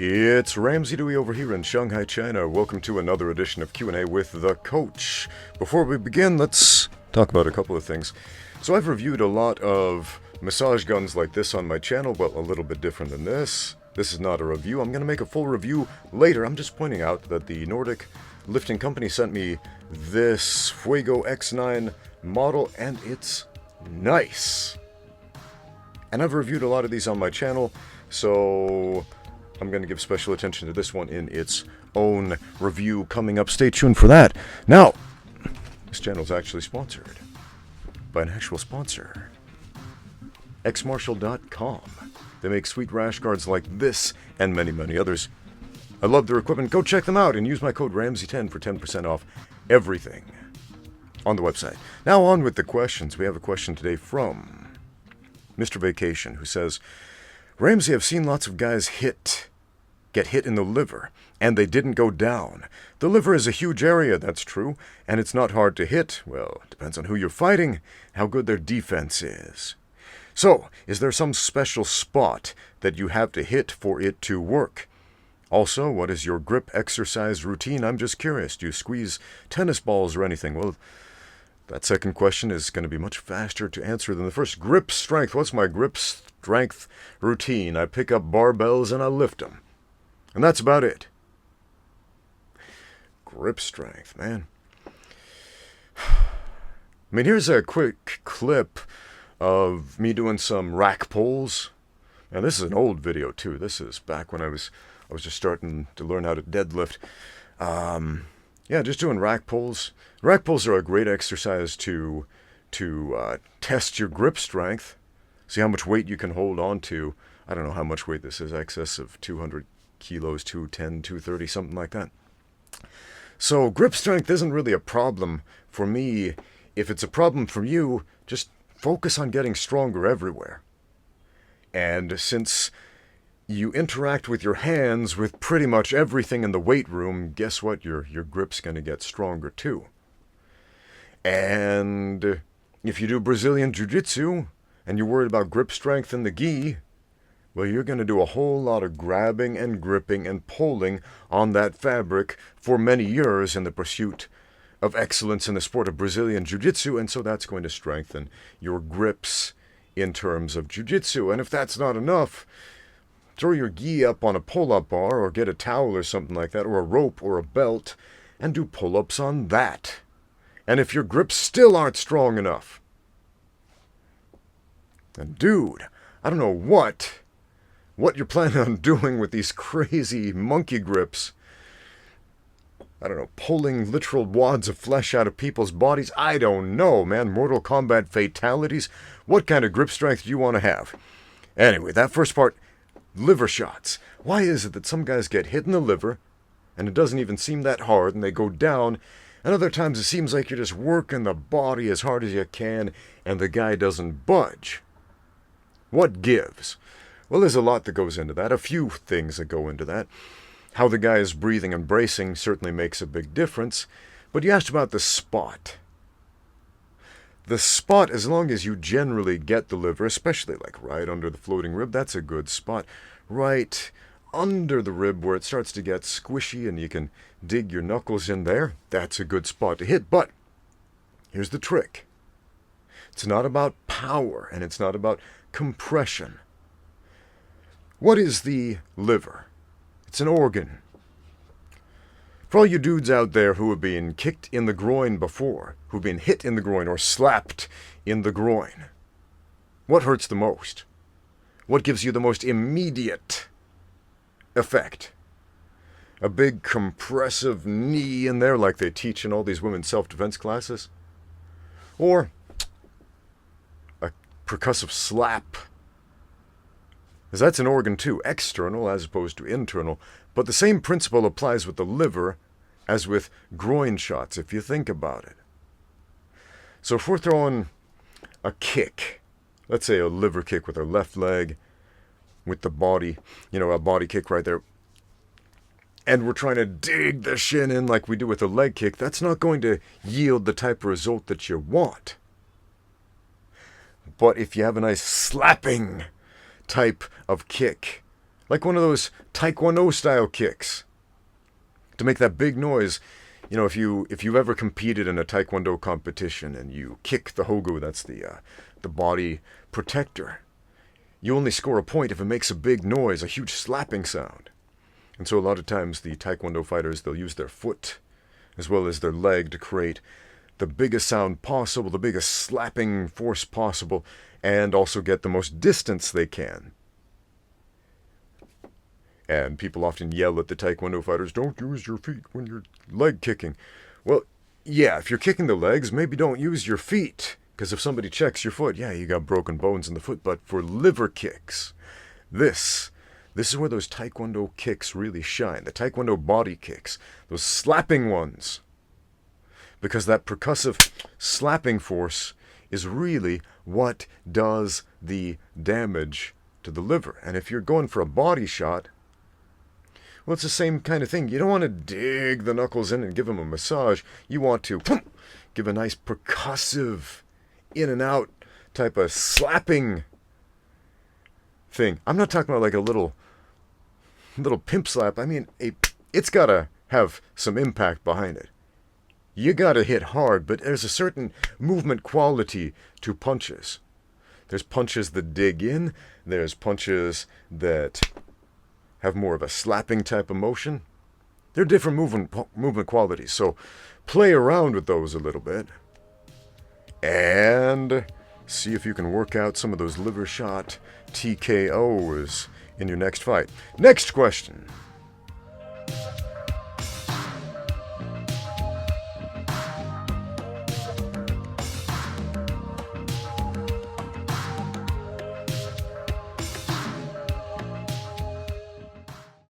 It's Ramsey Dewey over here in Shanghai, China. Welcome to another edition of Q&A with the Coach. Before we begin, let's talk about a couple of things. So I've reviewed a lot of massage guns like this on my channel, but a little bit different than this. This is not a review. I'm going to make a full review later. I'm just pointing out that the Nordic lifting company sent me this Fuego X9 model, and it's nice. And I've reviewed a lot of these on my channel, so I'm going to give special attention to this one in its own review coming up. Stay tuned for that. Now, this channel is actually sponsored by an actual sponsor, xmartial.com. They make sweet rash guards like this and many, many others. I love their equipment. Go check them out and use my code Ramsey10 for 10% off everything on the website. Now on with the questions. We have a question today from Mr. Vacation, who says, Ramsey, I've seen lots of guys get hit in the liver, and they didn't go down. The liver is a huge area, that's true, and it's not hard to hit. Well, it depends on who you're fighting, how good their defense is. So, is there some special spot that you have to hit for it to work? Also, what is your grip exercise routine? I'm just curious. Do you squeeze tennis balls or anything? Well, that second question is going to be much faster to answer than the first. Grip strength. What's my grip strength routine? I pick up barbells and I lift them. And that's about it. Grip strength, man. I mean, here's a quick clip of me doing some rack pulls. And this is an old video, too. This is back when I was just starting to learn how to deadlift. Yeah, just doing rack pulls. Rack pulls are a great exercise to test your grip strength. See how much weight you can hold on to. I don't know how much weight this is. Excess of 200 kilos, 210, 230, something like that. So grip strength isn't really a problem for me. If it's a problem for you, just focus on getting stronger everywhere. And since you interact with your hands with pretty much everything in the weight room, guess what? Your grip's going to get stronger too. And if you do Brazilian Jiu-Jitsu and you're worried about grip strength in the gi, well, you're going to do a whole lot of grabbing and gripping and pulling on that fabric for many years in the pursuit of excellence in the sport of Brazilian Jiu-Jitsu, and so that's going to strengthen your grips in terms of Jiu-Jitsu. And if that's not enough, throw your gi up on a pull-up bar or get a towel or something like that, or a rope or a belt, and do pull-ups on that. And if your grips still aren't strong enough, and dude, I don't know what you're planning on doing with these crazy monkey grips. I don't know, pulling literal wads of flesh out of people's bodies. I don't know, man. Mortal Kombat fatalities. What kind of grip strength do you want to have? Anyway, that first part, liver shots. Why is it that some guys get hit in the liver, and it doesn't even seem that hard, and they go down, and other times it seems like you're just working the body as hard as you can, and the guy doesn't budge? What gives? Well, there's a lot that goes into that, a few things that go into that. How the guy is breathing and bracing certainly makes a big difference, but you asked about the spot. The spot, as long as you generally get the liver, especially like right under the floating rib, that's a good spot. Right under the rib where it starts to get squishy and you can dig your knuckles in there, that's a good spot to hit. But here's the trick. It's not about power and it's not about compression. What is the liver? It's an organ. For all you dudes out there who have been kicked in the groin before, who've been hit in the groin or slapped in the groin, what hurts the most? What gives you the most immediate effect? A big compressive knee in there like they teach in all these women's self-defense classes? Or a percussive slap? Because that's an organ too, external as opposed to internal. But the same principle applies with the liver as with groin shots, if you think about it. So if we're throwing a kick, let's say a liver kick with our left leg, with the body, a body kick right there, and we're trying to dig the shin in like we do with a leg kick, that's not going to yield the type of result that you want. But if you have a nice slapping type of kick, Like one of those Taekwondo style kicks to make that big noise. You know, if you've ever competed in a Taekwondo competition and you kick the hogu, that's the body protector, you only score a point if it makes a big noise, a huge slapping sound. And so a lot of times the Taekwondo fighters, they'll use their foot as well as their leg to create the biggest sound possible, the biggest slapping force possible, and also get the most distance they can. And people often yell at the Taekwondo fighters, don't use your feet when you're leg kicking. Well, yeah, if you're kicking the legs, maybe don't use your feet. Because if somebody checks your foot, yeah, you got broken bones in the foot. But for liver kicks, this is where those Taekwondo kicks really shine. The Taekwondo body kicks, those slapping ones. Because that percussive slapping force is really what does the damage to the liver. And if you're going for a body shot, well, it's the same kind of thing. You don't want to dig the knuckles in and give them a massage. You want to give a nice percussive in and out type of slapping thing. I'm not talking about like a little pimp slap. I mean, it's got to have some impact behind it. You got to hit hard, but there's a certain movement quality to punches. There's punches that dig in. There's punches that have more of a slapping type of motion. They're different movement qualities. So play around with those a little bit. And see if you can work out some of those liver shot TKOs in your next fight. Next question.